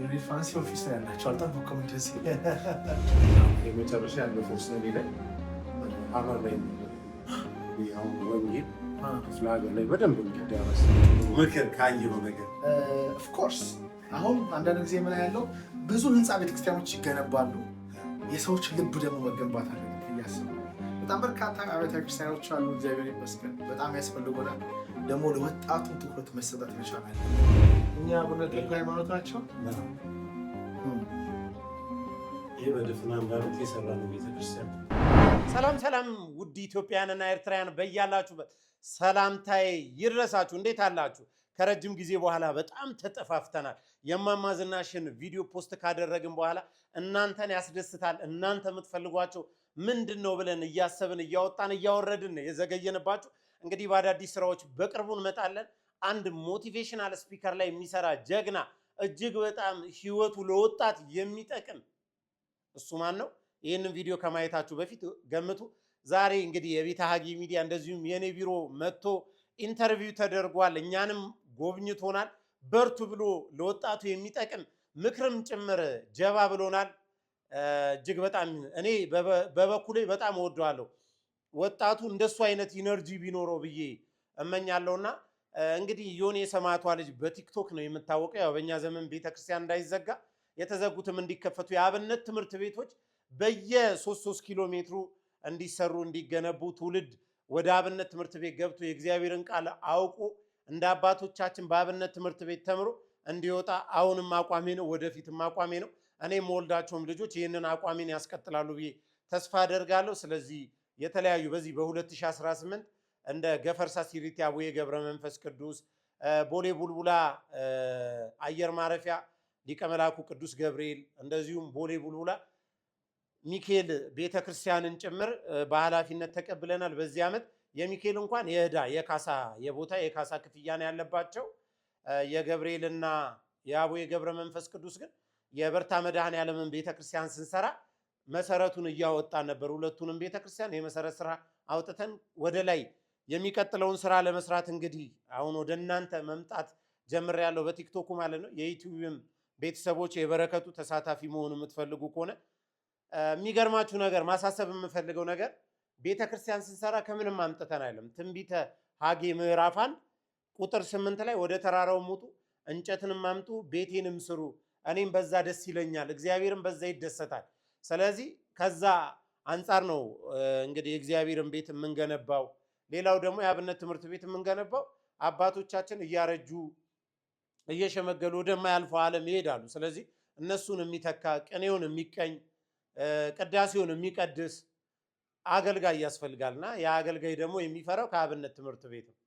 very fancy office ያላችሁ አልጠበኩም እንደዚህ የመጨረሻ ያለው ፎርስ ላይ አማር ላይ ያው ወንጌል ፍላጎት ላይ በደንብ እንዲዳረስ ምክር ካየው ነገር ኦፍ ኮርስ አሁን አንዳንድ ጊዜ ምን ያለው ብዙ ህንፃ ቤተክርስቲያኖች ይገነባሉ የሰዎች ልብ ደግሞ መገንባት አለበት እያሰቡ በጣም በርካታ አብያተ ክርስቲያኖች አሉ እግዚአብሔር ይመስገን በጣም ያስፈልጉናል ደግሞ ለወጣቱ ትኩረት መሰጠት መቻል አለ እኛ በነገር ሃይማኖታቸው የበደፍና እንዳሉት የሰራነው ቤተክርስቲያን ሰላም ውድ ኢትዮጵያውያንና ኤርትራውያን በያላችሁበት ሰላምታዬ ይድረሳችሁ እንዴት አላችሁ ከረጅም ጊዜ በኋላ በጣም ተጠፋፍተናል የማማ ዝናሽን ቪዲዮ ፖስት ካደረግን በኋላ እናንተን ያስደስታል እናንተ የምትፈልጓቸው ምንድነው ብለን እያሰብን እያወጣን እያወረድን የዘገየንባችሁ እንግዲህ በአዳዲስ ስራዎች በቅርቡ እንመጣለን አንድ ሞቲቬሽናል ስፒከር ላይ የሚሰራ ጀግና እጅግ በጣም ህይወቱ ለወጣት የሚጠቅም እሱ ማን ነው ይሄንን ቪዲዮ ከማየታችሁ በፊት ገምቱ ዛሬ እንግዲህ የቤተ ሀጊ ሚዲያ እንደዚሁም የኔ ቢሮ መጥቶ ኢንተርቪው ተደርጓል እኛንም ጎብኝቶናል በርቱ ብሎ ለወጣቱ የሚጠቅም ምክርም ጭምር ጀባ ብሎናል እጅግ በጣም እኔ በበኩሌ በጣም እወደዋለሁ ወጣቱ እንደሱ አይነት ኢነርጂ ቢኖረው ብዬ እመኛለሁና እንግዲህ ዮኒ የሰማዕቷ ልጅ በቲክቶክ ነው የምታወቀው ያው በእኛ ዘመን ቤተክርስቲያን እንዳይዘጋ የተዘጉትም እንዲከፈቱ የአብነት ትምህርት ቤቶች በየ3 ኪሎ ሜትሩ እንዲሰሩ እንዲገነቡ ትውልድ ወደ አብነት ትምህርት ቤት ገብቶ የእግዚአብሔርን ቃል አውቆ እንደ አባቶቻችን በአብነት ትምህርት ቤት ተምሮ እንዲወጣ አሁንም አቋሜ ነው ወደፊትም አቋሜ ነው እኔም ወልዳቸውም ልጆች ይህንን አቋሜን ያስቀጥላሉ ብዬ ተስፋ አደርጋለሁ ስለዚህ የተለያዩ በዚህ በ2018 እንደ ገፈርሳ ሲሪቲ አቡዬ ገብረ መንፈስ ቅዱስ ቦሌ ቡልቡላ አየር ማረፊያ ሊቀ መላኩ ቅዱስ ገብርኤል እንደዚሁም ቦሌ ቡልቡላ ሚካኤል ቤተክርስቲያንን ጭምር በኃላፊነት ተቀብለናል በዚህ ዓመት የሚካኤል እንኳን የዕዳ የካሳ የቦታ የካሳ ክፍያ ነው ያለባቸው የገብርኤልና የአቡዬ ገብረ መንፈስ ቅዱስ ግን የበርታ መድኃኔዓለምን ቤተክርስቲያን ስንሰራ መሰረቱን እያወጣን ነበር ሁለቱንም ቤተክርስቲያን የመሰረት ስራ አውጥተን ወደ ላይ የሚቀጥለውን ስራ ለመስራት እንግዲህ አሁን ወደ እናንተ መምጣት ጀምሬያለሁ በቲክቶክ ማለት ነው የዩቲዩብም ቤተሰቦች የበረከቱ ተሳታፊ መሆን የምትፈልጉ ከሆነ የሚገርማችሁ ነገር ማሳሰብ የምፈልገው ነገር ቤተክርስቲያን ስንሰራ ከምንም አምጥተን አይደለም ትንቢተ ሀጌ ምዕራፍ 1 ቁጥር 8 ላይ ወደ ተራራው ሙጡ እንጨትንም አምጡ ቤቴንም ስሩ እኔም በዛ ደስ ይለኛል እግዚአብሔርም በዛ ይደሰታል ስለዚህ ከዛ አንፃር ነው እንግዲህ እግዚአብሔርን ቤት የምንገነባው ሌላው ደግሞ የአብነት ትምህርት ቤት የምንገነባው አባቶቻችን እያረጁ እየሸመገሉ ወደማያልፈው ዓለም ይሄዳሉ ስለዚህ እነሱን የሚተካ ቅኔውን የሚቀኝ ቅዳሴውን የሚቀድስ አገልጋይ ያስፈልጋልና ያ አገልጋይ ደግሞ የሚፈራው ከአብነት ትምህርት ቤት ነው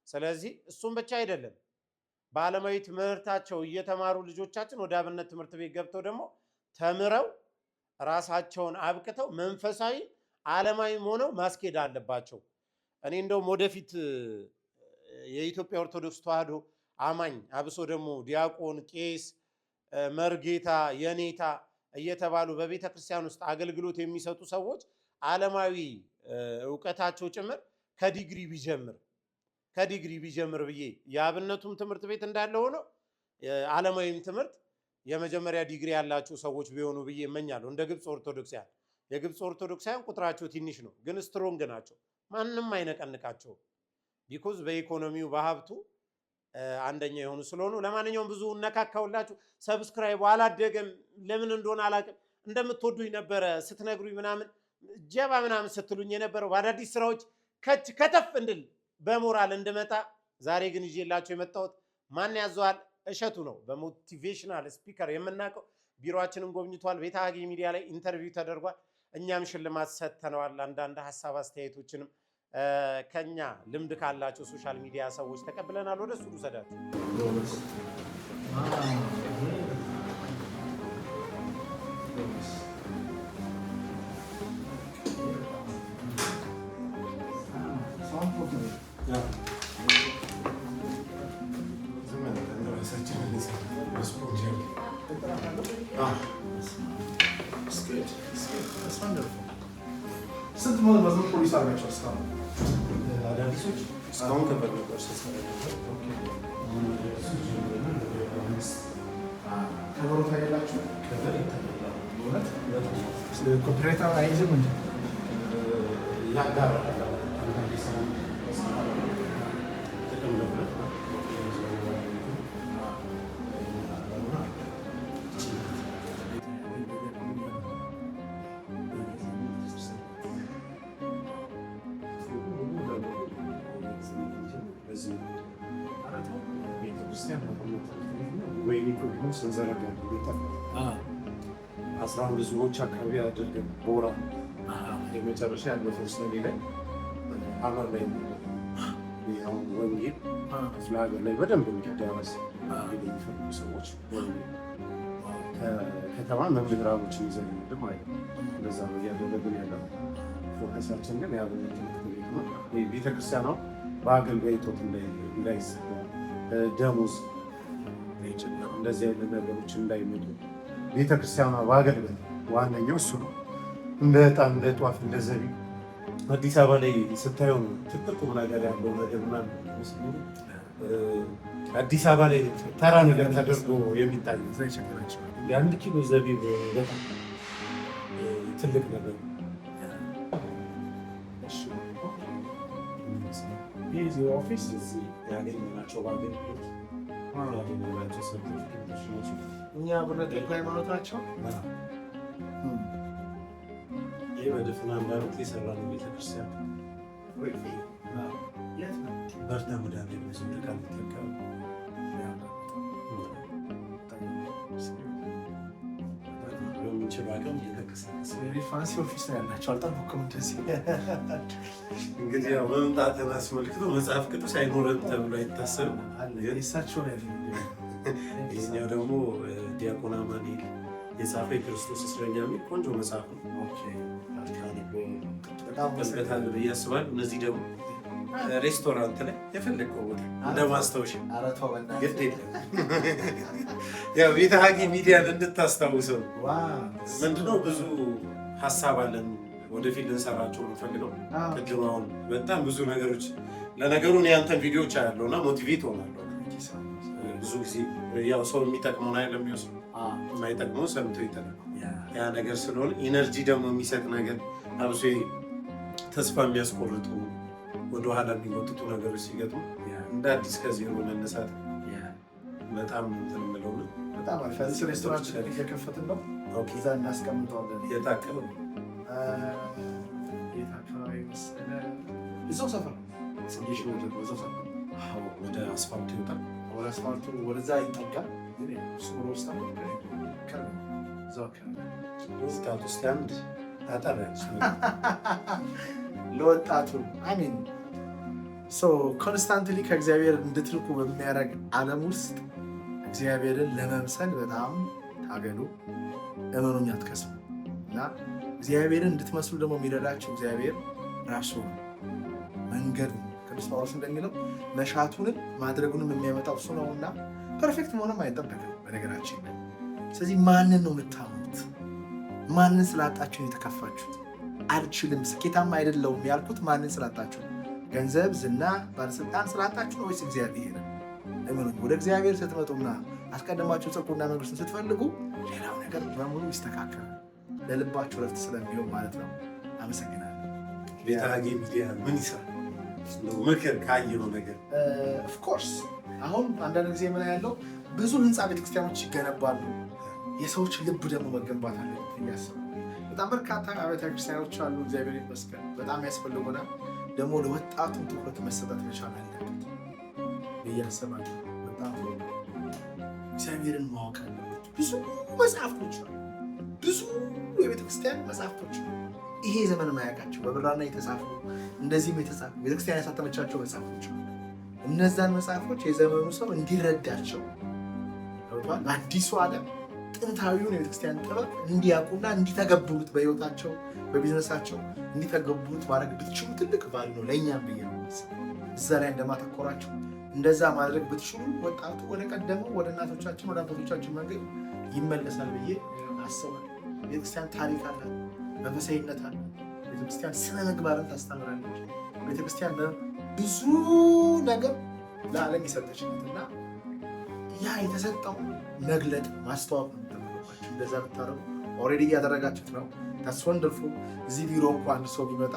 ስለዚህ እሱም ብቻ አይደለም በዓለማዊ ትምህርታቸው እየተማሩ ልጆቻችን ወደ አብነት ትምህርት ቤት ገብተው ደግሞ ተምረው ራሳቸውን አብቅተው መንፈሳዊ ዓለማዊ ሆነው ማስኬድ አለባቸው እኔ እንደውም ወደፊት የኢትዮጵያ ኦርቶዶክስ ተዋሕዶ አማኝ አብሶ ደግሞ ዲያቆን ቄስ መርጌታ የኔታ እየተባሉ በቤተ ክርስቲያን ውስጥ አገልግሎት የሚሰጡ ሰዎች ዓለማዊ ዕውቀታቸው ጭምር ከዲግሪ ቢጀምር ብዬ የአብነቱም ትምህርት ቤት እንዳለ ሆኖ ዓለማዊም ትምህርት የመጀመሪያ ዲግሪ ያላቸው ሰዎች ቢሆኑ ብዬ እመኛለሁ እንደ ግብጽ ኦርቶዶክሳውያን የግብጽ ኦርቶዶክሳውያን ቁጥራቸው ትንሽ ነው ግን ስትሮንግ ናቸው ማንንም አይነቀንቃቸው ቢኮዝ በኢኮኖሚው በሀብቱ አንደኛ የሆኑ ስለሆኑ ለማንኛውም ብዙ እነካካውላችሁ ሰብስክራይብ አላደገም ለምን እንደሆነ አላውቅም እንደምትወዱኝ ነበረ ስትነግሩኝ ምናምን ጀባ ምናምን ስትሉኝ የነበረው በአዳዲስ ስራዎች ከተፍ እንድል በሞራል እንድመጣ ዛሬ ግን ይዤላችሁ የመጣሁት ማን ያዘዋል እሸቱ ነው በሞቲቬሽናል ስፒከር የምናውቀው ቢሮአችንን ጎብኝቷል ቤተ ሀጊ ሚዲያ ላይ ኢንተርቪው ተደርጓል እኛም ሽልማት ሰጥተነዋል አንዳንድ ሐሳብ አስተያየቶችንም ከኛ ልምድ ካላቸው ሶሻል ሚዲያ ሰዎች ተቀብለናል ወደ ሱሩ ሰዳችሁ ስንት ሞት መዝሙር ፖሊስ አርጋቸው እስካሁን አዳዲሶች እስካሁን ከበድ ነበር ከበሮ ታያላችሁ። ኮፒራይት አይዝም እንጂ አስራ አንድ ዙሮች አካባቢ አድርገን ቦራ የመጨረሻ ያለፈው ሰኔ ላይ ሀመር ላይ ወንጌል ክፍለ ሀገር ላይ በደንብ እንዲዳረስ የሚፈልጉ ሰዎች ከተማ መምህራኖችን ይዘን ምድም አይ እንደዛ ነው እያደረግን ያለ ነው። ፎከሳችን ግን የአብነት ትምህርት ቤት ነው። ቤተክርስቲያኗ በአገልጋይ ጦት እንዳይሰራ ደሞዝ እንደዚህ አይነት ነገሮች እንዳይመጡ ቤተክርስቲያኗ በአገልጋይ ዋነኛው እሱ ነው። እንደ ዕጣን እንደ ጧፍ እንደ ዘቢብ አዲስ አበባ ላይ ስታየው ትልቅ ነገር ያለው ነገር ምናምን አዲስ አበባ ላይ ተራ ነገር ተደርጎ የሚታይ የአንድ ኪሎ ዘቢብ በጣም ትልቅ ነገር ነው። ይህ ኦፊስ ያገኘናቸው በአገልግሎት ያገኘናቸው ሰርቲፊኬቶች ናቸው። እኛ ብረት ሃይማኖት ናቸው። ይህ በድፍን አንዳንድ የሰራነው ቤተክርስቲያን በርታ መድኃኒት መዝሙር ቃል ተጠቀሙ በምንችለው አቅም እየተንቀሳቀስ ፋንሲ ኦፊስ ነው ያላቸው። አልጠበኩም እንደዚህ። እንግዲህ ያው መምጣትን አስመልክቶ መጽሐፍ ቅዱስ አይኖረም ተብሎ አይታሰብም። የእሳቸው ነው ያለ። ይህኛው ደግሞ ዲያቆን አማኑኤል የጻፈ የክርስቶስ እስረኛ የሚል ቆንጆ መጽሐፍ ነው። በጣም ብዬ አስባለሁ። እነዚህ ደግሞ ሬስቶራንት ላይ የፈለግከው ቦታ እንደ ማስታወሻ ግድ የለም። ያው ቤተ ሀጌ ሚዲያን እንድታስታውሰው ምንድነው ብዙ ሀሳብ አለን ወደፊት ልንሰራቸው የምንፈልገው። ቅድም አሁን በጣም ብዙ ነገሮች ለነገሩ የአንተን ቪዲዮዎች አያለው እና ሞቲቬት ሆናለሁ። ብዙ ጊዜ ያው ሰው የሚጠቅመውን አይደለም የሚወስዱ የማይጠቅመው ሰምቶ ይጠቅም ያ ነገር ስለሆነ ኢነርጂ ደግሞ የሚሰጥ ነገር አብሶ ተስፋ የሚያስቆርጡ ወደኋላ የሚወጥጡ ነገሮች ሲገጥሙ እንደ አዲስ ከዜሮ መነሳት በጣም እንትን የምለው ነው። በጣም አሪፍ ሬስቶራንት እየከፈትን ነው። እዛ እናስቀምጠዋለን። የታቀበ የት አካባቢ መሰለህ? እዛው ሰፈር ወደ አስፋልቱ ይወጣል። ወደ አስፋልቱ ወደዛ ይጠጋል። ወጣት ውስጥ አንድ አጠር ለወጣቱ አሚን ኮንስታንትሊ ከእግዚአብሔር እንድትርቁ በሚያደርግ ዓለም ውስጥ እግዚአብሔርን ለመምሰል በጣም ታገሉ። እመኑኝ አትከስሙ። እና እግዚአብሔርን እንድትመስሉ ደግሞ የሚረዳቸው እግዚአብሔር ራሱ ነው። መንገዱ ቅዱስ ጳውሎስ እንደሚለው መሻቱንም ማድረጉንም የሚያመጣው እሱ ነው እና ፐርፌክት መሆንም አይጠበቅም በነገራችን ላይ። ስለዚህ ማንን ነው የምታምኑት? ማንን ስላጣችሁ ነው የተከፋችሁት? አልችልም፣ ስኬታማ አይደለሁም ያልኩት ማንን ስላጣችሁ? ገንዘብ፣ ዝና፣ ባለስልጣን ስላጣችሁ ነው ወይስ እግዚአብሔር? እመኑ። ወደ እግዚአብሔር ስትመጡና አስቀድማችሁ ጽድቁና መንግሥቱን ስትፈልጉ ሌላው ነገር በሙሉ ይስተካከላል። ለልባችሁ ረፍት ስለሚሆን ማለት ነው። አመሰግናለሁ። ቤተ ሀጌ ሚዲያ ምን ይሰራል? ምክር ካየነው ነገር ኦፍኮርስ አሁን አንዳንድ ጊዜ ምን ያለው ብዙ ህንፃ ቤተክርስቲያኖች ይገነባሉ። የሰዎች ልብ ደግሞ መገንባት አለ እያስባል። በጣም በርካታ አብያተ ክርስቲያኖች አሉ። እግዚአብሔር ይመስገን በጣም ያስፈልጉናል። ደግሞ ለወጣቱ ትኩረት መሰጠት መቻል አለበት ብዬ አስባለሁ። በጣም እግዚአብሔርን ማወቅ አለበት። ብዙ መጽሐፍቶች አሉ፣ ብዙ የቤተክርስቲያን መጽሐፍቶች አሉ። ይሄ ዘመን ማያውቃቸው በብራና የተጻፉ እንደዚህም የተጻፉ ቤተክርስቲያን ያሳተመቻቸው መጽሐፎች አሉ። እነዛን መጽሐፎች የዘመኑ ሰው እንዲረዳቸው አዲሱ ዓለም ጥንታዊውን የቤተክርስቲያን ጥበብ እንዲያውቁና እንዲተገብሩት በህይወታቸው በቢዝነሳቸው እንዲተገብሩት ማድረግ ብትችሉ ትልቅ ቫልዩ ነው ለእኛም ብዬ ነው። እዛ ላይ እንደማተኮራቸው እንደዛ ማድረግ ብትችሉ ወጣቱ ወደ ቀደመው ወደ እናቶቻችን ወደ አባቶቻችን መንገድ ይመለሳል ብዬ አስባለሁ። ቤተክርስቲያን ታሪክ አላት፣ መንፈሳዊነት አላት። ቤተክርስቲያን ስነ ምግባርን ታስተምራለች። ቤተክርስቲያን ብዙ ነገር ለዓለም የሰጠች ናት እና ያ የተሰጠው መግለጥ ማስተዋወቅ ነው የሚጠበቅባችሁ። እንደዛ ብታደርጉ ኦልሬዲ እያደረጋችሁት ነው። ታስ ወንደርፉል። እዚህ ቢሮ እንኳ አንድ ሰው ቢመጣ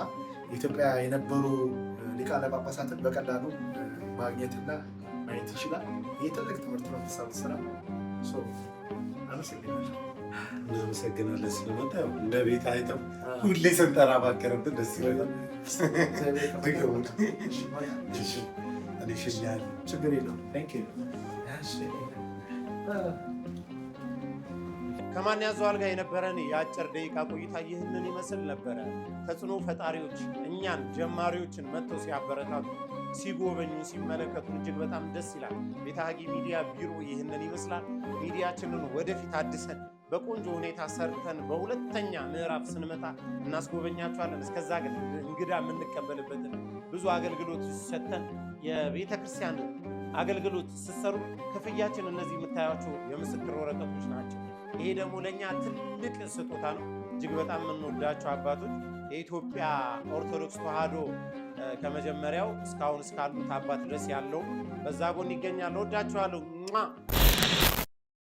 ኢትዮጵያ የነበሩ ሊቃነ ጳጳሳትን በቀላሉ ማግኘትና ማየት ይችላል። ይህ ትልቅ ትምህርት ነው። ተሳብ ስራ አመሰግናለሁ። እናመሰግናለን ስለመጣ። እንደ ቤት አይተው ሁሌ ስንጠራ ባከረብን ደስ ይላል። ችግር የለውም። ከማን ያዘዋል ጋር የነበረን የአጭር ደቂቃ ቆይታ ይህንን ይመስል ነበረ። ተጽዕኖ ፈጣሪዎች እኛን ጀማሪዎችን መጥተው ሲያበረታቱ፣ ሲጎበኙ፣ ሲመለከቱን እጅግ በጣም ደስ ይላል። ቤተ ሐጊ ሚዲያ ቢሮ ይህንን ይመስላል። ሚዲያችንን ወደፊት አድሰን በቆንጆ ሁኔታ ሰርተን በሁለተኛ ምዕራፍ ስንመጣ እናስጎበኛችኋለን። እስከዛ ግን እንግዳ የምንቀበልበትን ብዙ አገልግሎት ሰጥተን የቤተ ክርስቲያን አገልግሎት ስትሰሩ ክፍያችን እነዚህ የምታያቸው የምስክር ወረቀቶች ናቸው። ይሄ ደግሞ ለእኛ ትልቅ ስጦታ ነው። እጅግ በጣም የምንወዳቸው አባቶች የኢትዮጵያ ኦርቶዶክስ ተዋሕዶ ከመጀመሪያው እስካሁን እስካሉት አባት ድረስ ያለው በዛ ጎን ይገኛል። ወዳችኋለሁ።